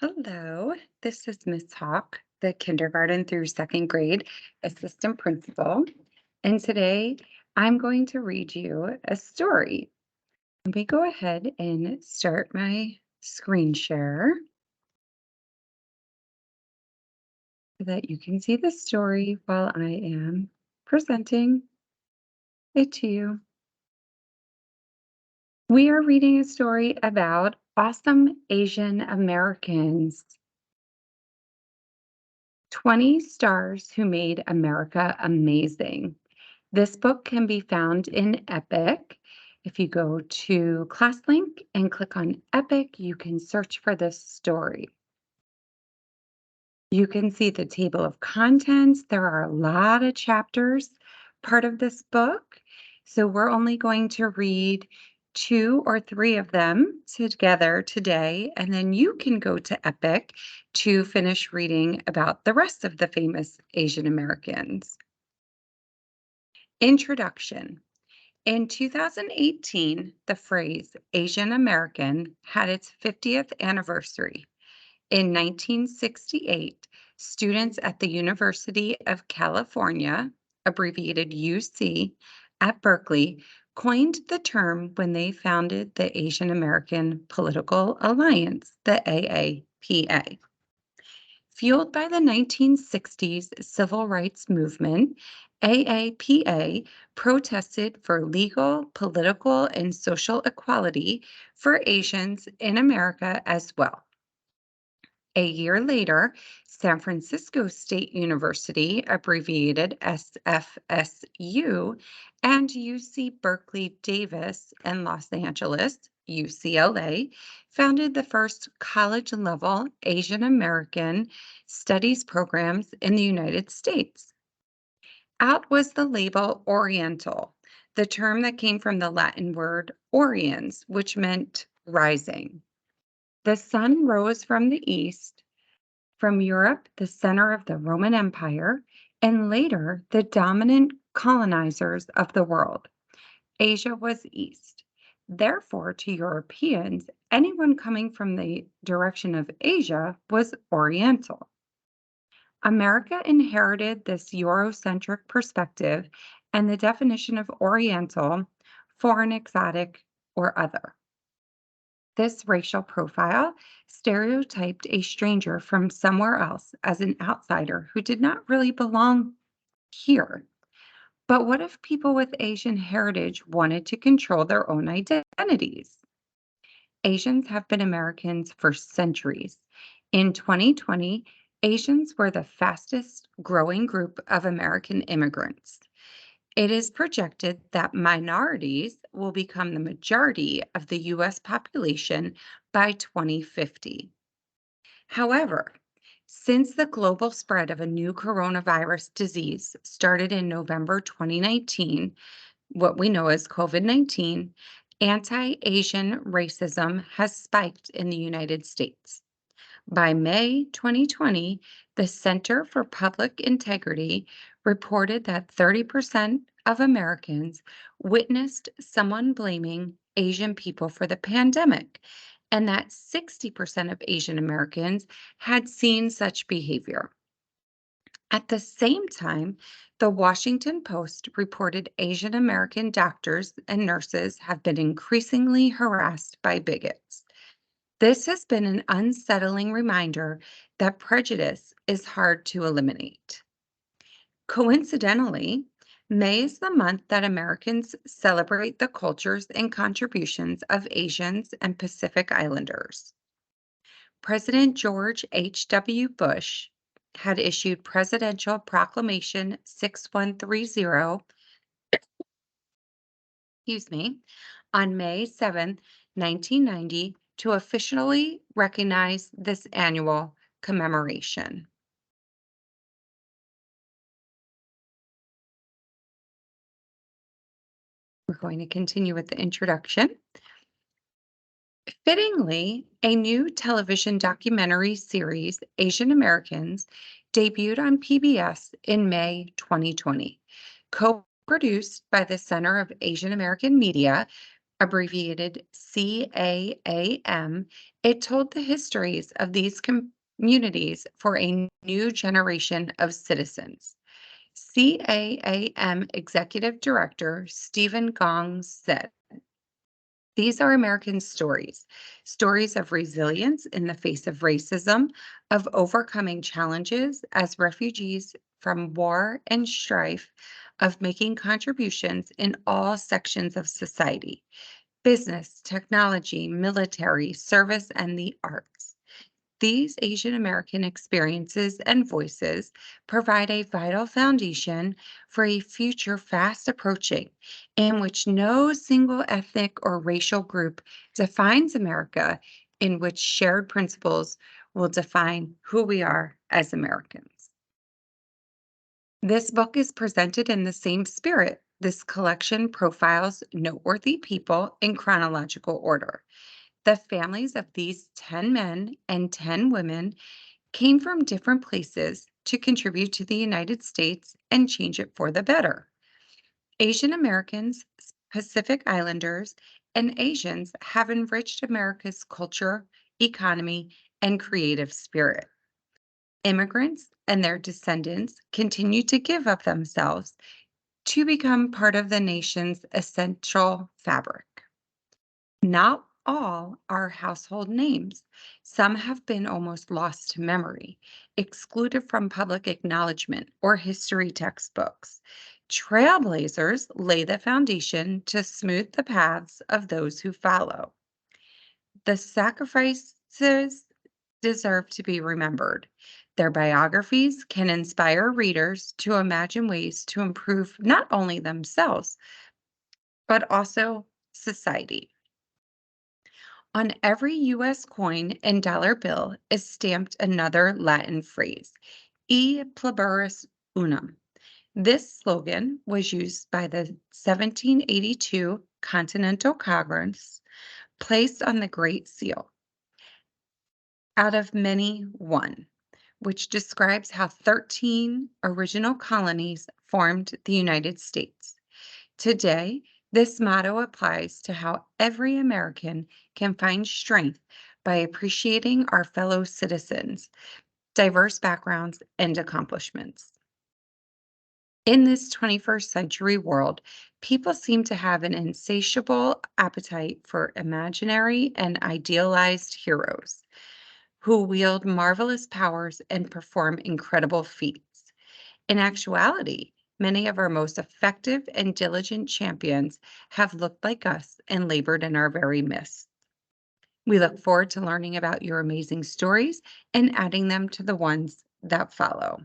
Hello, this is Miss Hawk, the kindergarten through second grade assistant principal. And today I'm going to read you a story. Let me go ahead and start my screen share so that you can see the story while I am presenting it to you. We are reading a story about awesome Asian Americans, 20 stars who made America amazing. This book can be found in Epic. If you go to ClassLink and click on Epic, you can search for this story. You can see the table of contents. There are a lot of chapters part of this book. So we're only going to read two or three of them together today, and then you can go to Epic to finish reading about the rest of the famous Asian Americans. Introduction. In 2018, the phrase Asian American had its 50th anniversary. In 1968, students at the University of California, abbreviated UC, at Berkeley, coined the term when they founded the Asian American Political Alliance, the AAPA. Fueled by the 1960s civil rights movement, AAPA protested for legal, political, and social equality for Asians in America as well. A year later, San Francisco State University, abbreviated SFSU, and UC Berkeley Davis and Los Angeles, UCLA, founded the first college-level Asian American studies programs in the United States. Out was the label Oriental, the term that came from the Latin word oriens, which meant rising. The sun rose from the east, from Europe, the center of the Roman Empire, and later the dominant colonizers of the world. Asia was east. Therefore, to Europeans, anyone coming from the direction of Asia was Oriental. America inherited this Eurocentric perspective and the definition of Oriental, foreign, exotic, or other. This racial profile stereotyped a stranger from somewhere else as an outsider who did not really belong here. But what if people with Asian heritage wanted to control their own identities? Asians have been Americans for centuries. In 2020, Asians were the fastest growing group of American immigrants. It is projected that minorities will become the majority of the US population by 2050. However, since the global spread of a new coronavirus disease started in November 2019, what we know as COVID-19, anti-Asian racism has spiked in the United States. By May 2020, the Center for Public Integrity reported that 30% of Americans witnessed someone blaming Asian people for the pandemic, and that 60% of Asian Americans had seen such behavior. At the same time, the Washington Post reported Asian American doctors and nurses have been increasingly harassed by bigots. This has been an unsettling reminder that prejudice is hard to eliminate. Coincidentally, May is the month that Americans celebrate the cultures and contributions of Asians and Pacific Islanders. President George H.W. Bush had issued Presidential Proclamation 6130, excuse me, on May 7, 1990, to officially recognize this annual commemoration. We're going to continue with the introduction. Fittingly, a new television documentary series, Asian Americans, debuted on PBS in May 2020. Co-produced by the Center of Asian American Media, abbreviated CAAM, it told the histories of these communities for a new generation of citizens. CAAM Executive Director Stephen Gong said, these are American stories, stories of resilience in the face of racism, of overcoming challenges as refugees from war and strife, of making contributions in all sections of society: business, technology, military, service, and the arts. These Asian American experiences and voices provide a vital foundation for a future fast approaching in which no single ethnic or racial group defines America, in which shared principles will define who we are as Americans. This book is presented in the same spirit. This collection profiles noteworthy people in chronological order. The families of these 10 men and 10 women came from different places to contribute to the United States and change it for the better. Asian Americans, Pacific Islanders, and Asians have enriched America's culture, economy, and creative spirit. Immigrants and their descendants continue to give of themselves to become part of the nation's essential fabric. Not all are household names. Some have been almost lost to memory, excluded from public acknowledgement or history textbooks. Trailblazers lay the foundation to smooth the paths of those who follow. The sacrifices deserve to be remembered. Their biographies can inspire readers to imagine ways to improve not only themselves, but also society. On every US coin and dollar bill is stamped another Latin phrase, E pluribus unum. This slogan was used by the 1782 Continental Congress, placed on the Great Seal. Out of many, one, which describes how 13 original colonies formed the United States. Today, this motto applies to how every American can find strength by appreciating our fellow citizens, diverse backgrounds, and accomplishments. In this 21st century world, people seem to have an insatiable appetite for imaginary and idealized heroes who wield marvelous powers and perform incredible feats. In actuality, many of our most effective and diligent champions have looked like us and labored in our very midst. We look forward to learning about your amazing stories and adding them to the ones that follow.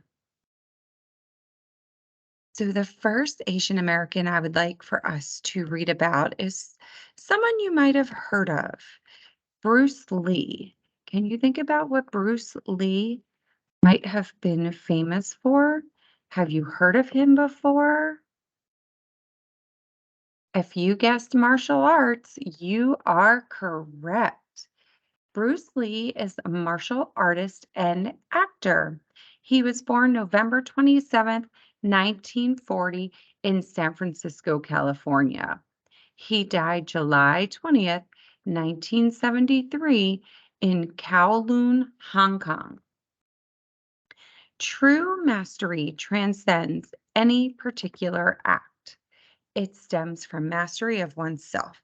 So, the first Asian American I would like for us to read about is someone you might have heard of, Bruce Lee. Can you think about what Bruce Lee might have been famous for? Have you heard of him before? If you guessed martial arts, you are correct. Bruce Lee is a martial artist and actor. He was born November 27th, 1940 in San Francisco, California. He died July 20th, 1973 in Kowloon, Hong Kong. True mastery transcends any particular act. It stems from mastery of oneself,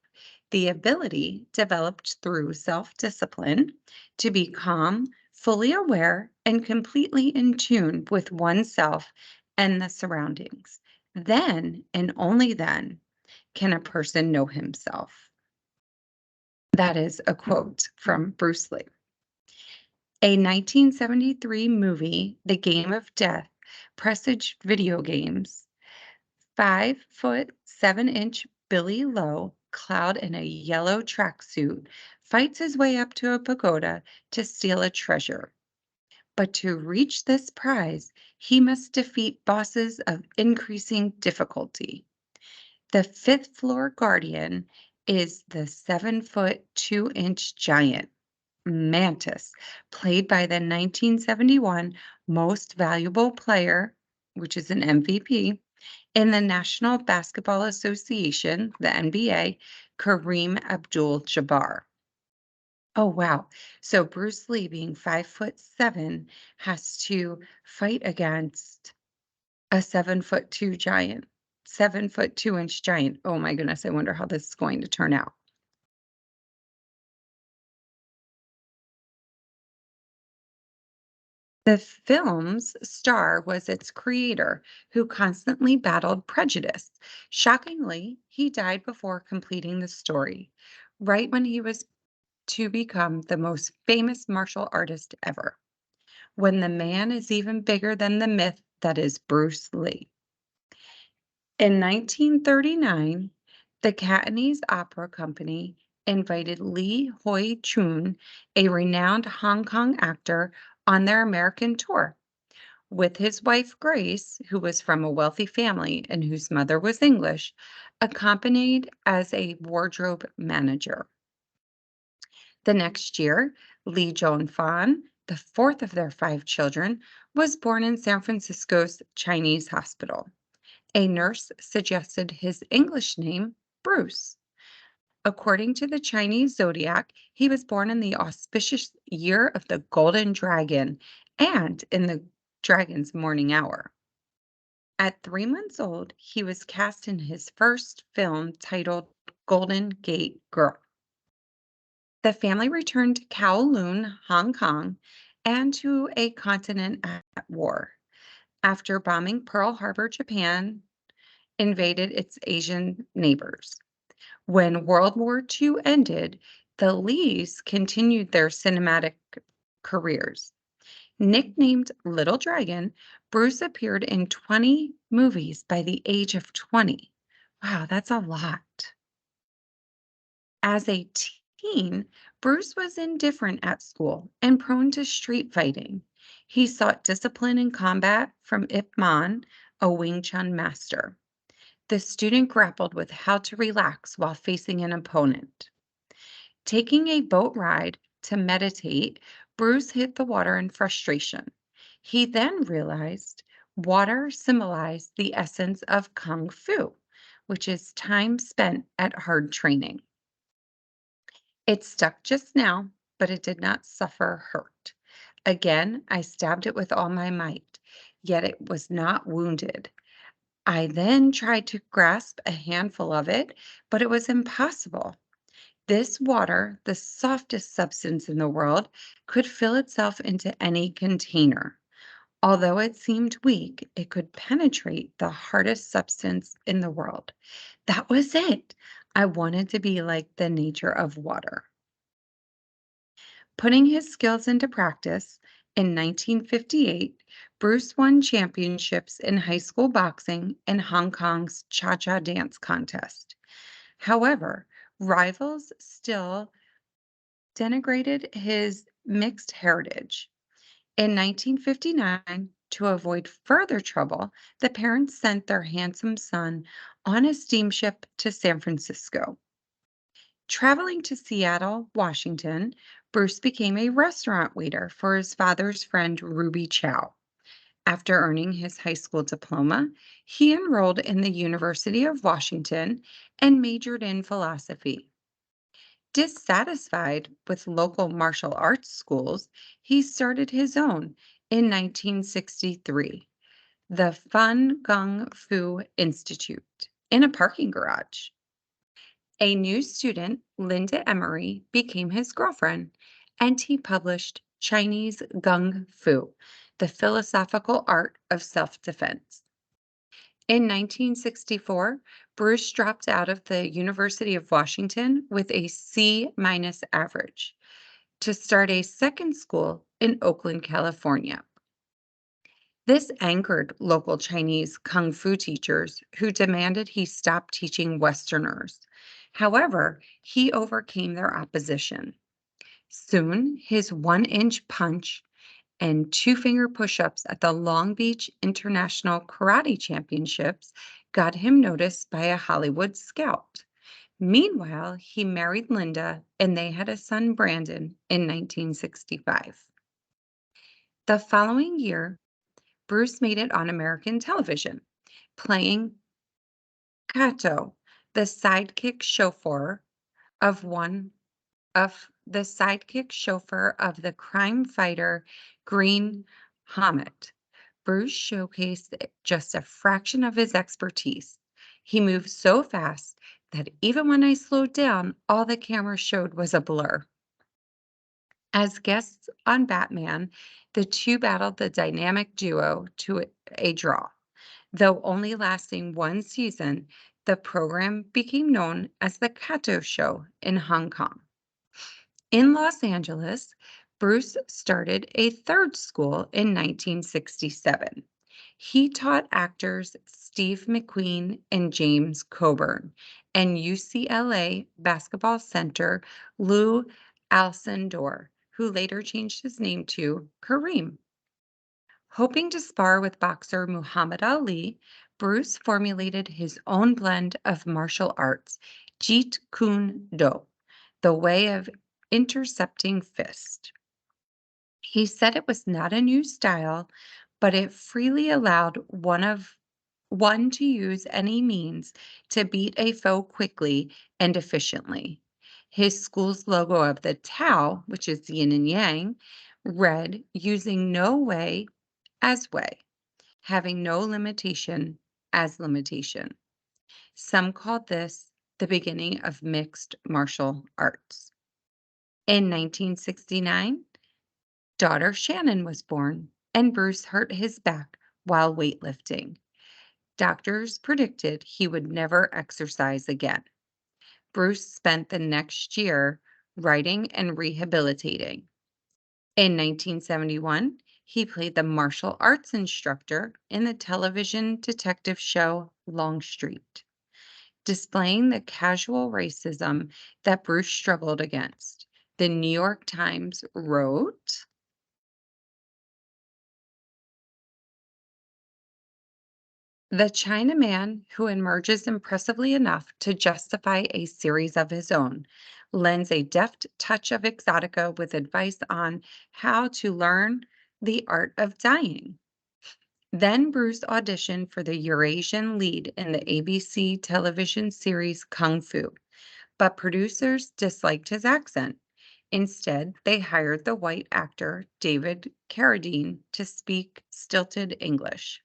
the ability developed through self-discipline to be calm, fully aware, and completely in tune with oneself and the surroundings. Then, and only then, can a person know himself. That is a quote from Bruce Lee. A 1973 movie, The Game of Death, presaged video games. 5'7" Billy Lowe, clad in a yellow tracksuit, fights his way up to a pagoda to steal a treasure. But to reach this prize, he must defeat bosses of increasing difficulty. The fifth floor guardian is the 7'2" giant, Mantis, played by the 1971 Most Valuable Player, which is an MVP, in the National Basketball Association, the NBA, Kareem Abdul-Jabbar. Oh, wow. So Bruce Lee, being 5'7", has to fight against a 7'2" giant, 7'2" giant. Oh my goodness, I wonder how this is going to turn out. The film's star was its creator, who constantly battled prejudice. Shockingly, he died before completing the story, right when he was to become the most famous martial artist ever. When the man is even bigger than the myth that is Bruce Lee. In 1939, the Cantonese Opera Company invited Lee Hoi Chun, a renowned Hong Kong actor, on their American tour. With his wife Grace, who was from a wealthy family and whose mother was English, accompanied as a wardrobe manager. The next year, Lee Joan Fan, the fourth of their five children, was born in San Francisco's Chinese hospital. A nurse suggested his English name, Bruce. According to the Chinese zodiac, he was born in the auspicious year of the Golden Dragon and in the dragon's morning hour. At 3 months old, he was cast in his first film titled Golden Gate Girl. The family returned to Kowloon, Hong Kong, and to a continent at war. After bombing Pearl Harbor, Japan invaded its Asian neighbors. When World War II ended, the Lees continued their cinematic careers. Nicknamed Little Dragon, Bruce appeared in 20 movies by the age of 20. Wow, that's a lot. As a teen, Bruce was indifferent at school and prone to street fighting. He sought discipline in combat from Ip Man, a Wing Chun master. The student grappled with how to relax while facing an opponent. Taking a boat ride to meditate, Bruce hit the water in frustration. He then realized water symbolized the essence of Kung Fu, which is time spent at hard training. It stuck just now, but it did not suffer hurt. Again, I stabbed it with all my might, yet it was not wounded. I then tried to grasp a handful of it, but it was impossible. This water, the softest substance in the world, could fill itself into any container. Although it seemed weak, it could penetrate the hardest substance in the world. That was it. I wanted to be like the nature of water. Putting his skills into practice, in 1958, Bruce won championships in high school boxing and Hong Kong's Cha-Cha dance contest. However, rivals still denigrated his mixed heritage. In 1959, to avoid further trouble, the parents sent their handsome son on a steamship to San Francisco. Traveling to Seattle, Washington, Bruce became a restaurant waiter for his father's friend Ruby Chow. After earning his high school diploma, he enrolled in the University of Washington and majored in philosophy. Dissatisfied with local martial arts schools, he started his own in 1963, the Fun Kung Fu Institute, in a parking garage. A new student, Linda Emery, became his girlfriend, and he published Chinese Gung Fu, the philosophical art of self-defense. In 1964, Bruce dropped out of the University of Washington with a C- average to start a second school in Oakland, California. This angered local Chinese kung fu teachers who demanded he stop teaching Westerners. However, he overcame their opposition. Soon, his 1-inch punch and two-finger push-ups at the Long Beach International Karate Championships got him noticed by a Hollywood scout. Meanwhile, he married Linda and they had a son, Brandon, in 1965. The following year, Bruce made it on American television, playing Kato, the sidekick chauffeur one of the sidekick chauffeur of the crime fighter Green Hamlet. Bruce showcased just a fraction of his expertise. He moved so fast that even when I slowed down, all the camera showed was a blur. As guests on Batman, the two battled the dynamic duo to a draw. Though only lasting one season, the program became known as the Kato Show in Hong Kong. In Los Angeles, Bruce started a third school in 1967. He taught actors Steve McQueen and James Coburn and UCLA basketball center Lou Alcindor, who later changed his name to Kareem. Hoping to spar with boxer Muhammad Ali, Bruce formulated his own blend of martial arts, Jeet Kune Do, the way of intercepting fist. He said it was not a new style, but it freely allowed one to use any means to beat a foe quickly and efficiently. His school's logo of the Tao, which is yin and yang, read using no way as way, having no limitation as limitation. Some called this the beginning of mixed martial arts. In 1969, daughter Shannon was born, and Bruce hurt his back while weightlifting. Doctors predicted he would never exercise again. Bruce spent the next year writing and rehabilitating. In 1971, he played the martial arts instructor in the television detective show Longstreet, displaying the casual racism that Bruce struggled against. The New York Times wrote, "The Chinaman, who emerges impressively enough to justify a series of his own, lends a deft touch of exotica with advice on how to learn the art of dying." Then Bruce auditioned for the Eurasian lead in the ABC television series Kung Fu, but producers disliked his accent. Instead, they hired the white actor David Carradine to speak stilted English.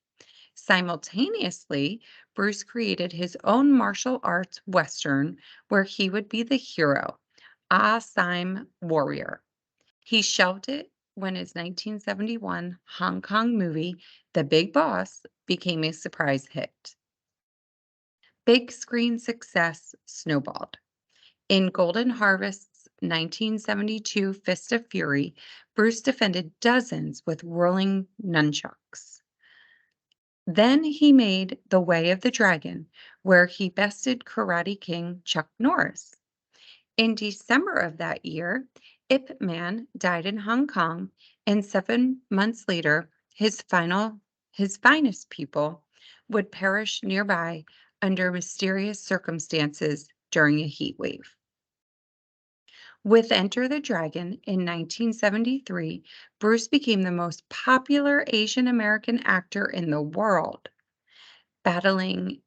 Simultaneously, Bruce created his own martial arts western where he would be the hero, Ah Sim Warrior. He shelved it when his 1971 Hong Kong movie, The Big Boss, became a surprise hit. Big screen success snowballed. In Golden Harvest's 1972 Fist of Fury, Bruce defended dozens with whirling nunchucks. Then he made The Way of the Dragon, where he bested Karate King Chuck Norris. In December of that year, Ip Man died in Hong Kong, and 7 months later, his finest pupil would perish nearby under mysterious circumstances during a heat wave. With Enter the Dragon in 1973, Bruce became the most popular Asian American actor in the world, battling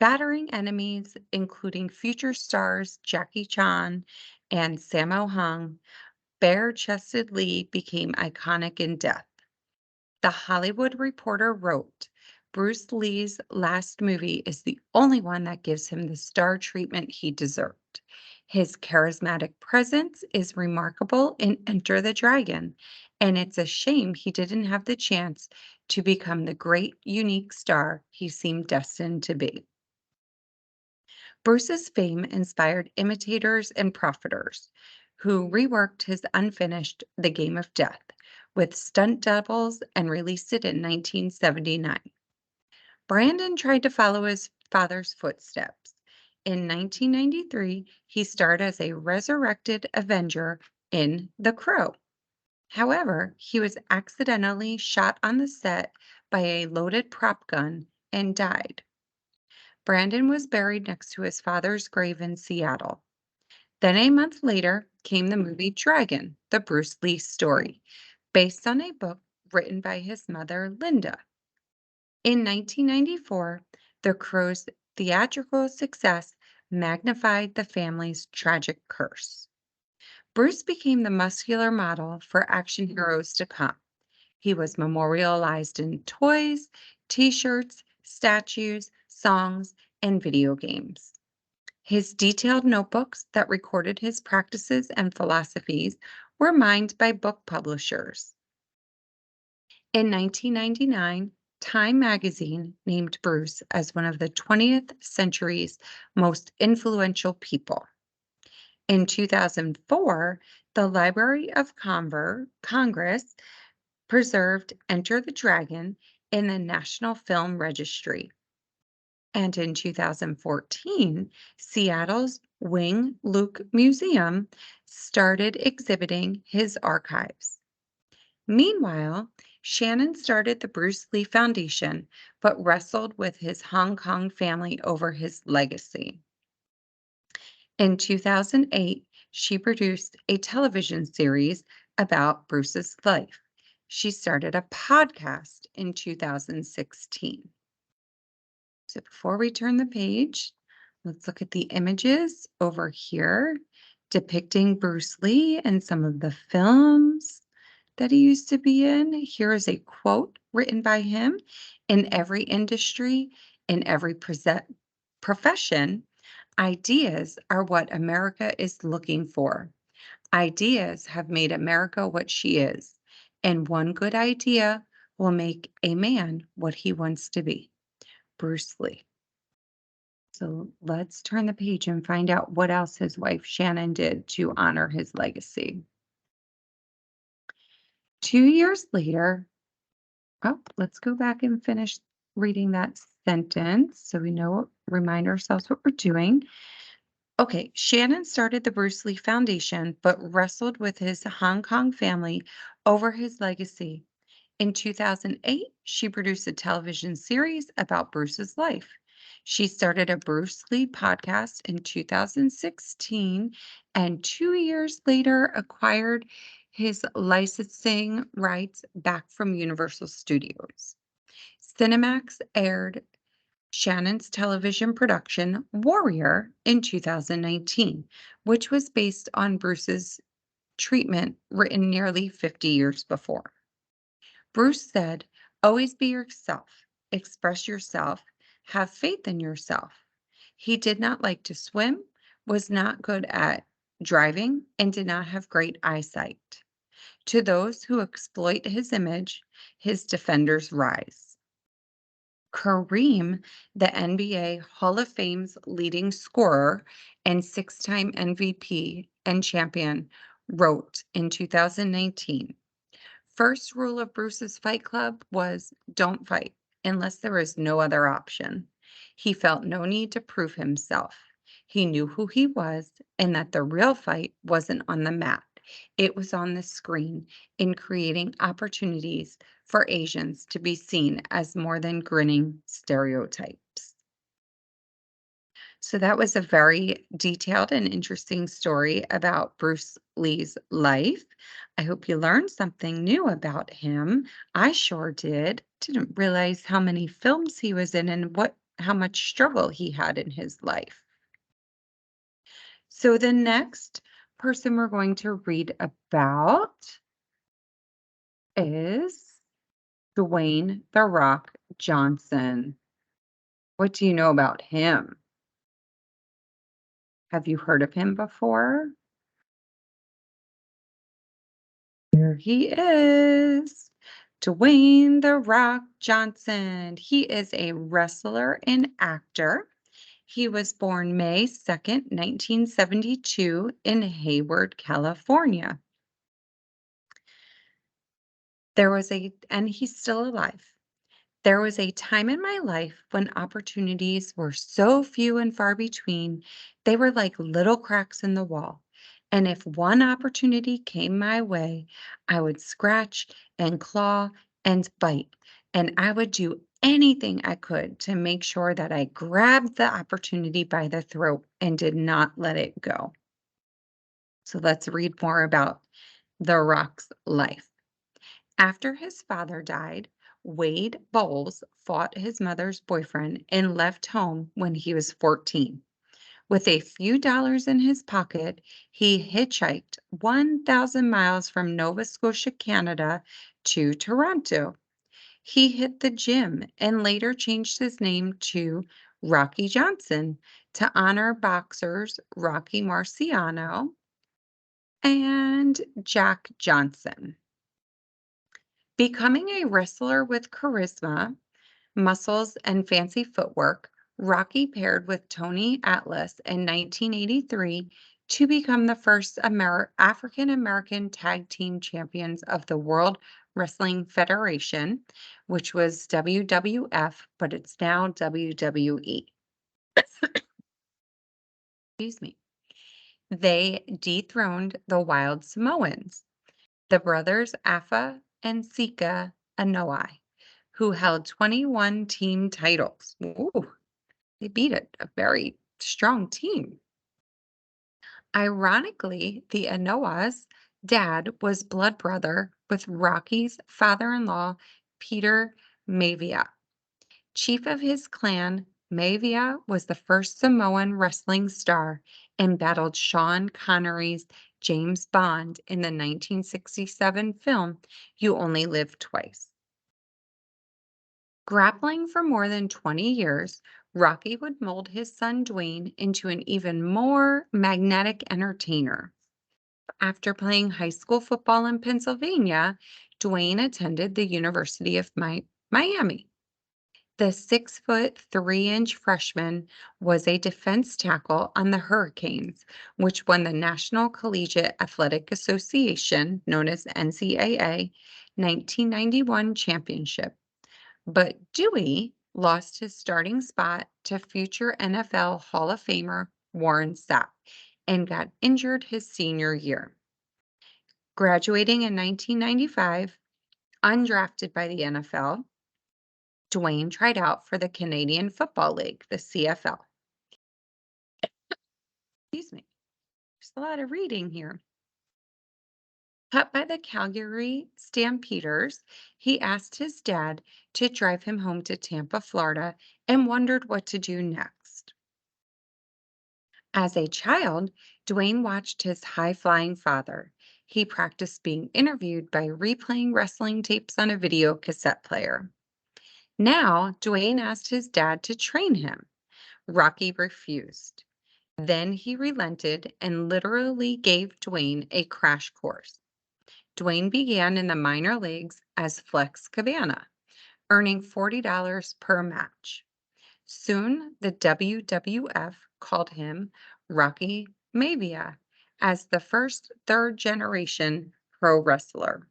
battering enemies including future stars Jackie Chan and Sammo Hung. Bare-chested Lee became iconic in death. The Hollywood Reporter wrote, "Bruce Lee's last movie is the only one that gives him the star treatment he deserved. His charismatic presence is remarkable in Enter the Dragon, and it's a shame he didn't have the chance to become the great, unique star he seemed destined to be." Bruce's fame inspired imitators and profiters who reworked his unfinished The Game of Death with stunt doubles and released it in 1979. Brandon tried to follow his father's footsteps. In 1993, he starred as a resurrected Avenger in The Crow. However, he was accidentally shot on the set by a loaded prop gun and died. Brandon was buried next to his father's grave in Seattle. Then a month later came the movie Dragon, the Bruce Lee story, based on a book written by his mother, Linda. In 1994, The Crow's theatrical success magnified the family's tragic curse. Bruce became the muscular model for action heroes to come. He was memorialized in toys, t shirts, statues, songs, and video games. His detailed notebooks that recorded his practices and philosophies were mined by book publishers. In 1999, Time magazine named Bruce as one of the 20th century's most influential people. In 2004, the Library of Congress preserved Enter the Dragon in the National Film Registry. And in 2014, Seattle's Wing Luke Museum started exhibiting his archives. Meanwhile, Shannon started the Bruce Lee Foundation, but wrestled with his Hong Kong family over his legacy. In 2008, she produced a television series about Bruce's life. She started a podcast in 2016. So before we turn the page, let's look at the images over here depicting Bruce Lee and some of the films that he used to be in. Here is a quote written by him: "In every industry, in every profession, ideas are what America is looking for. Ideas have made America what she is, and one good idea will make a man what he wants to be." Bruce Lee. So let's turn the page and find out what else his wife Shannon did to honor his legacy. 2 years later, oh, let's go back and finish reading that sentence so we know, remind ourselves what we're doing. Okay, Shannon started the Bruce Lee Foundation, but wrestled with his Hong Kong family over his legacy. In 2008, she produced a television series about Bruce's life. She started a Bruce Lee podcast in 2016, and 2 years later acquired his licensing rights back from Universal Studios. Cinemax aired Shannon's television production, Warrior, in 2019, which was based on Bruce's treatment written nearly 50 years before. Bruce said, "Always be yourself, express yourself, have faith in yourself." He did not like to swim, was not good at driving, and did not have great eyesight. To those who exploit his image, his defenders rise. Kareem, the NBA Hall of Fame's leading scorer and six-time MVP and champion, wrote in 2019, "First rule of Bruce's Fight Club was don't fight unless there is no other option." He felt no need to prove himself. He knew who he was and that the real fight wasn't on the mat. It was on the screen in creating opportunities for Asians to be seen as more than grinning stereotypes. So that was a very detailed and interesting story about Bruce Lee's life. I hope you learned something new about him. I sure did. Didn't realize how many films he was in and how much struggle he had in his life. So the next person we're going to read about is Dwayne "The Rock" Johnson. What do you know about him? Have you heard of him before? Here he is, Dwayne "The Rock" Johnson. He is a wrestler and actor. He was born May 2nd, 1972 in Hayward, California. And he's still alive. "There was a time in my life when opportunities were so few and far between, they were like little cracks in the wall. And if one opportunity came my way, I would scratch and claw and bite, and I would do anything I could to make sure that I grabbed the opportunity by the throat and did not let it go." So let's read more about The Rock's life. After his father died, Wade Bowles fought his mother's boyfriend and left home when he was 14. With a few dollars in his pocket, he hitchhiked 1,000 miles from Nova Scotia, Canada to Toronto. He hit the gym and later changed his name to Rocky Johnson to honor boxers Rocky Marciano and Jack Johnson. Becoming a wrestler with charisma, muscles, and fancy footwork, Rocky paired with Tony Atlas in 1983 to become the first African American tag team champions of the World Wrestling Federation, which was WWF, but it's now WWE. Excuse me. They dethroned the Wild Samoans, the brothers Afa and Sika Anoa'i, who held 21 team titles. Ooh, they beat a very strong team. Ironically, the Anoa's dad was blood brother with Rocky's father-in-law, Peter Maivia. Chief of his clan, Maivia was the first Samoan wrestling star and battled Sean Connery's James Bond in the 1967 film You Only Live Twice. Grappling for more than 20 years, Rocky would mold his son Dwayne into an even more magnetic entertainer. After playing high school football in Pennsylvania, Dwayne attended the University of Miami. The 6'3" freshman was a defense tackle on the Hurricanes, which won the National Collegiate Athletic Association, known as NCAA, 1991 championship. But Dewey lost his starting spot to future NFL Hall of Famer Warren Sapp and got injured his senior year. Graduating in 1995, undrafted by the NFL, Dwayne tried out for the Canadian Football League, the CFL. Excuse me. There's a lot of reading here. Cut by the Calgary Stampeders, he asked his dad to drive him home to Tampa, Florida, and wondered what to do next. As a child, Dwayne watched his high-flying father. He practiced being interviewed by replaying wrestling tapes on a video cassette player. Now, Dwayne asked his dad to train him. Rocky refused. Then he relented and literally gave Dwayne a crash course. Dwayne began in the minor leagues as Flex Cabana, earning $40 per match. Soon, the WWF called him Rocky Maivia as the first third-generation pro wrestler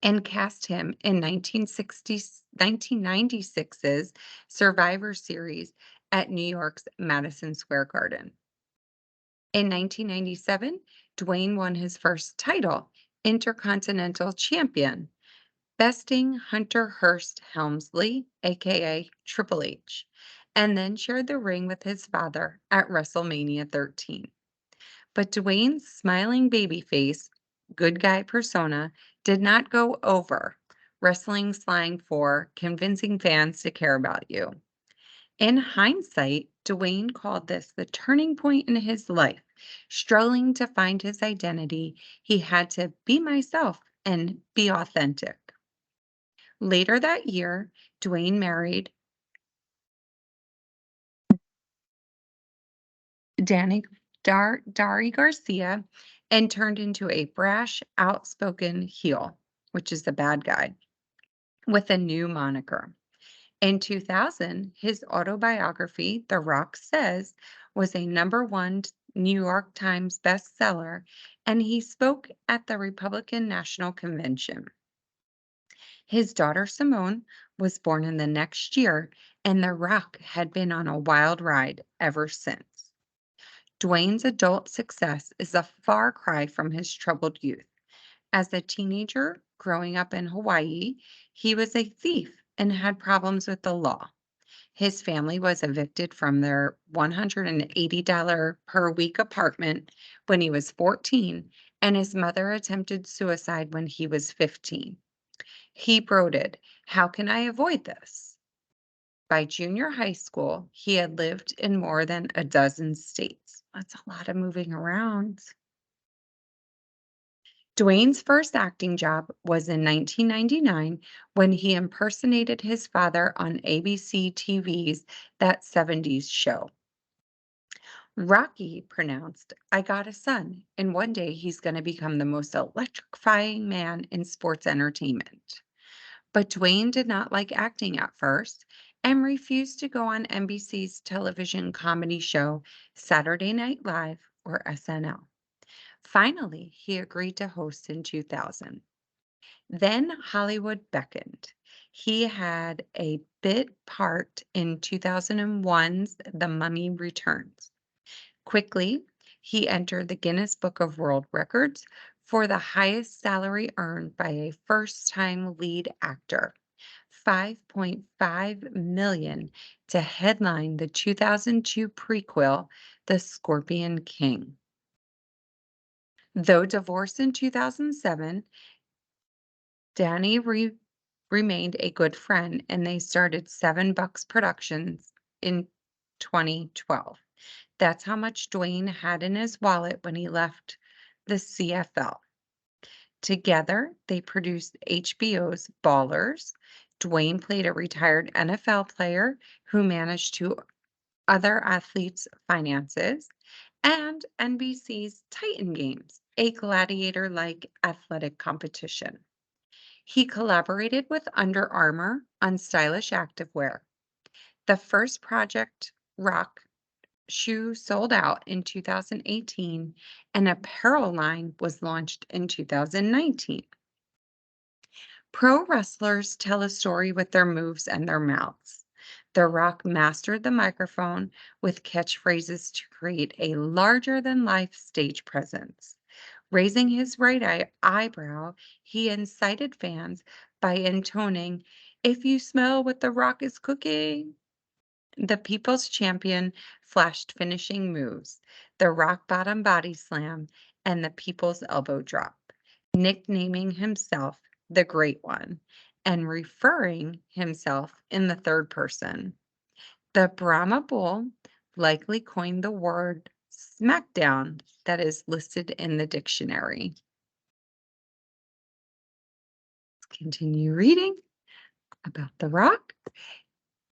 and cast him in 1996's Survivor Series at New York's Madison Square Garden. In 1997, Dwayne won his first title, Intercontinental Champion, besting Hunter Hearst Helmsley, aka Triple H, and then shared the ring with his father at WrestleMania 13. But Dwayne's smiling babyface, good guy persona did not go over, wrestling slang for convincing fans to care about you. In hindsight, Dwayne called this the turning point in his life. Struggling to find his identity, he had to be myself and be authentic. Later that year, Dwayne married Dari Garcia and turned into a brash, outspoken heel, which is the bad guy, with a new moniker. In 2000, his autobiography, The Rock Says, was a #1 New York Times bestseller, and he spoke at the Republican National Convention. His daughter Simone was born in the next year, and The Rock had been on a wild ride ever since. Dwayne's adult success is a far cry from his troubled youth. As a teenager growing up in Hawaii, he was a thief and had problems with the law. His family was evicted from their $180 per week apartment when he was 14, and his mother attempted suicide when he was 15. He brooded, "How can I avoid this?" By junior high school, he had lived in more than a dozen states. That's a lot of moving around. Dwayne's first acting job was in 1999 when he impersonated his father on ABC TV's That 70s Show. Rocky pronounced, I got a son, and one day he's going to become the most electrifying man in sports entertainment. But Dwayne did not like acting at first and refused to go on NBC's television comedy show Saturday Night Live or SNL. Finally, he agreed to host in 2000. Then Hollywood beckoned. He had a bit part in 2001's The Mummy Returns. Quickly, he entered the Guinness Book of World Records for the highest salary earned by a first-time lead actor, 5.5 million to headline the 2002 prequel The Scorpion King. Though divorced in 2007, Danny remained a good friend and they started Seven Bucks Productions in 2012. That's how much Dwayne had in his wallet when he left the CFL. Together, they produced HBO's Ballers. Dwayne played a retired NFL player who managed to other athletes' finances, and NBC's Titan Games, a gladiator-like athletic competition. He collaborated with Under Armour on stylish activewear. The first Project Rock shoe sold out in 2018, and apparel line was launched in 2019. Pro wrestlers tell a story with their moves and their mouths. The Rock mastered the microphone with catchphrases to create a larger than life stage presence. Raising his eyebrow, he incited fans by intoning, If you smell what the Rock is cooking. The People's Champion flashed finishing moves, the rock bottom body slam, and the People's Elbow drop, nicknaming himself the Great One and referring himself in the third person. The Brahma Bull likely coined the word SmackDown that is listed in the dictionary. Continue reading about The Rock.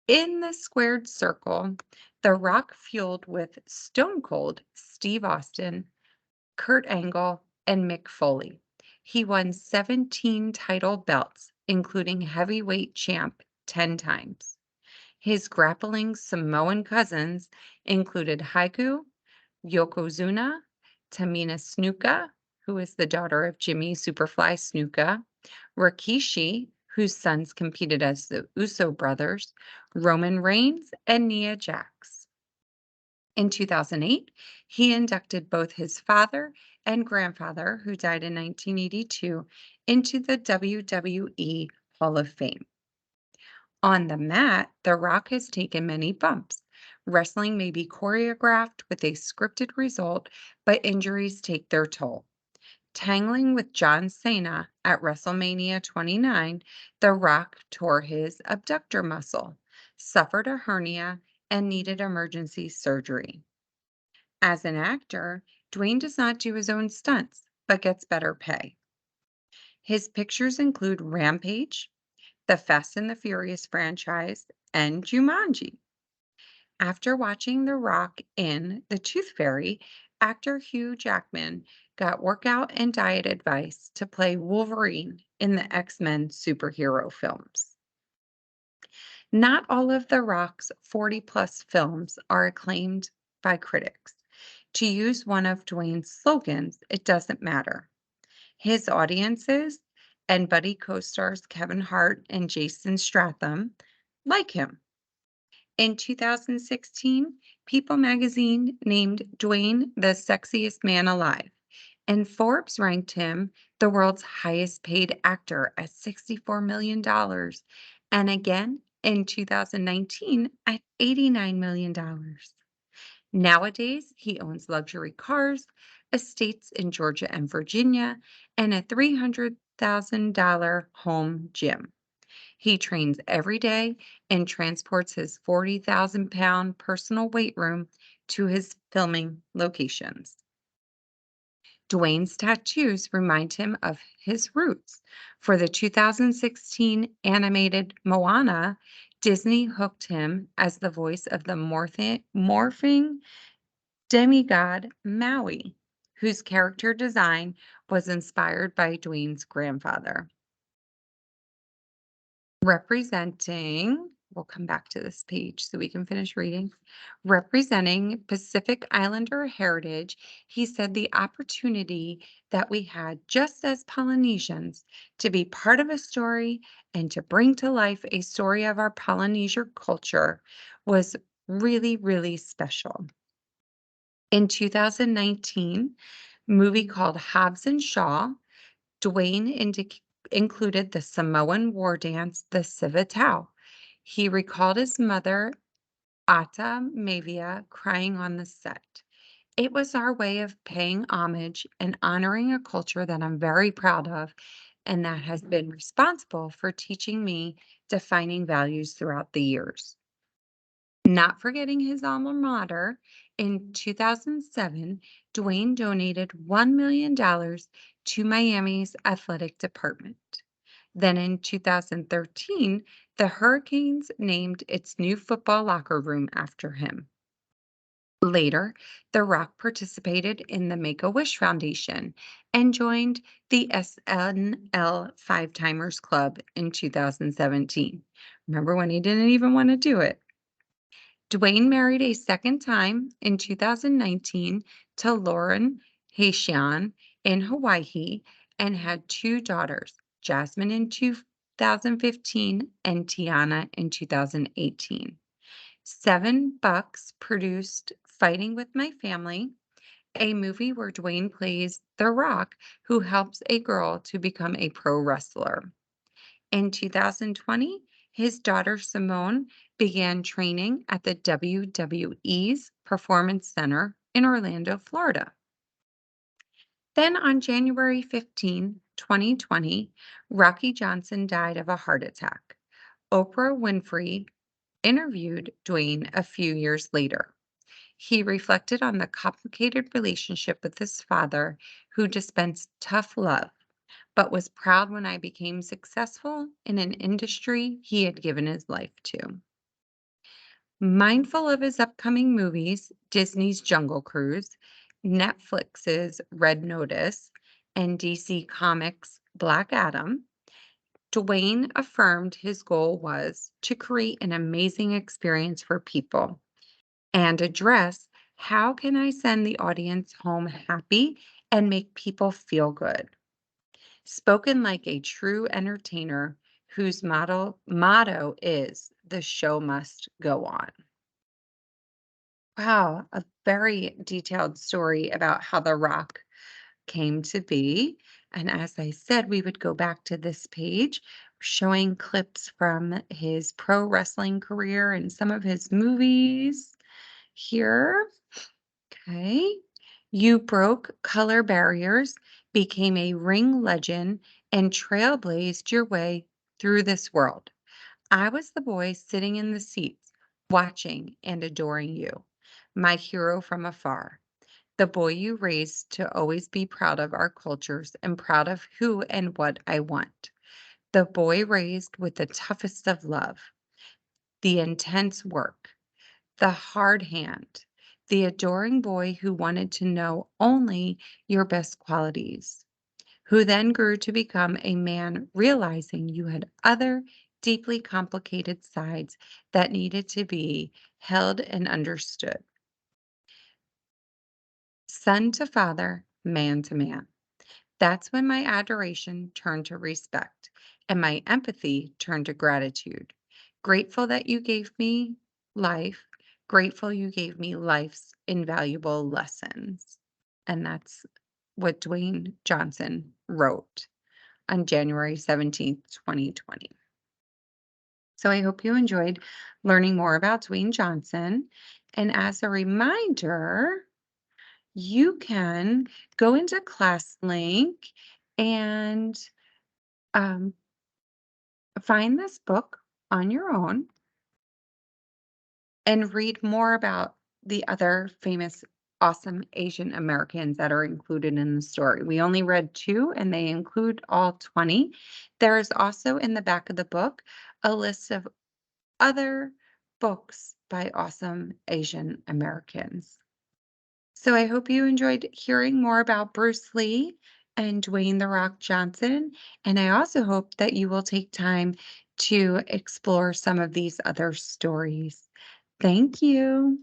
In the squared circle, The Rock fueled with Stone Cold Steve Austin, Kurt Angle, and Mick Foley. He won 17 title belts, including heavyweight champ 10 times. His grappling Samoan cousins included Haiku, Yokozuna, Tamina Snuka, who is the daughter of Jimmy Superfly Snuka, Rikishi, whose sons competed as the Uso brothers, Roman Reigns, and Nia Jax. In 2008, he inducted both his father and grandfather, who died in 1982, into the WWE Hall of Fame. On the mat, The Rock has taken many bumps. Wrestling may be choreographed with a scripted result, but injuries take their toll. Tangling with John Cena at WrestleMania 29, The Rock tore his abductor muscle, suffered a hernia, and needed emergency surgery. As an actor, Dwayne does not do his own stunts, but gets better pay. His pictures include Rampage, the Fast and the Furious franchise, and Jumanji. After watching The Rock in The Tooth Fairy, actor Hugh Jackman got workout and diet advice to play Wolverine in the X-Men superhero films. Not all of The Rock's 40-plus films are acclaimed by critics. To use one of Dwayne's slogans, it doesn't matter. His audiences and buddy co-stars Kevin Hart and Jason Statham like him. In 2016, People magazine named Dwayne the sexiest man alive, and Forbes ranked him the world's highest paid actor at $64 million, and again in 2019 at $89 million. Nowadays, he owns luxury cars, estates in Georgia and Virginia, and a $300,000 home gym. He trains every day and transports his 40,000-pound personal weight room to his filming locations. Dwayne's tattoos remind him of his roots. For the 2016 animated Moana, Disney hooked him as the voice of the morphing demigod Maui, whose character design was inspired by Dwayne's grandfather. Representing, we'll come back to this page so we can finish reading. Representing Pacific Islander heritage, he said the opportunity that we had just as Polynesians to be part of a story and to bring to life a story of our Polynesian culture was really, really special. In 2019, movie called Hobbs and Shaw, Dwayne included the Samoan war dance, the Civetau. He recalled his mother, Ata Mavia, crying on the set. It was our way of paying homage and honoring a culture that I'm very proud of and that has been responsible for teaching me defining values throughout the years. Not forgetting his alma mater, in 2007, Dwayne donated $1 million to Miami's athletic department. Then in 2013, the Hurricanes named its new football locker room after him. Later, The Rock participated in the Make-A-Wish Foundation and joined the SNL Five Timers Club in 2017. Remember when he didn't even want to do it? Dwayne married a second time in 2019 to Lauren Haitian in Hawaii and had two daughters, Jasmine in 2015 and Tiana in 2018. Seven Bucks produced Fighting with My Family, a movie where Dwayne plays The Rock, who helps a girl to become a pro wrestler. In 2020, his daughter Simone began training at the WWE's Performance Center in Orlando, Florida. Then on January 15, 2020, Rocky Johnson died of a heart attack. Oprah Winfrey interviewed Dwayne a few years later. He reflected on the complicated relationship with his father, who dispensed tough love, but was proud when I became successful in an industry he had given his life to. Mindful of his upcoming movies, Disney's Jungle Cruise, Netflix's Red Notice, and DC Comics' Black Adam, Dwayne affirmed his goal was to create an amazing experience for people and address how can I send the audience home happy and make people feel good. Spoken like a true entertainer whose motto is the show must go on. Wow, a very detailed story about how The Rock came to be. And as I said, we would go back to this page showing clips from his pro wrestling career and some of his movies here. Okay. You broke color barriers, became a ring legend, and trailblazed your way through this world. I was the boy sitting in the seats, watching and adoring you, my hero from afar, the boy you raised to always be proud of our cultures and proud of who and what I want, the boy raised with the toughest of love, the intense work, the hard hand, the adoring boy who wanted to know only your best qualities, who then grew to become a man realizing you had other deeply complicated sides that needed to be held and understood. Son to father, man to man. That's when my adoration turned to respect and my empathy turned to gratitude. Grateful that you gave me life, grateful you gave me life's invaluable lessons. And that's what Dwayne Johnson wrote on January 17th, 2020. So I hope you enjoyed learning more about Dwayne Johnson. And as a reminder, you can go into ClassLink and um, find this book on your own and read more about the other famous, awesome Asian Americans that are included in the story. We only read 2, and they include all 20. There is also in the back of the book a list of other books by awesome Asian Americans. So I hope you enjoyed hearing more about Bruce Lee and Dwayne The Rock Johnson. And I also hope that you will take time to explore some of these other stories. Thank you.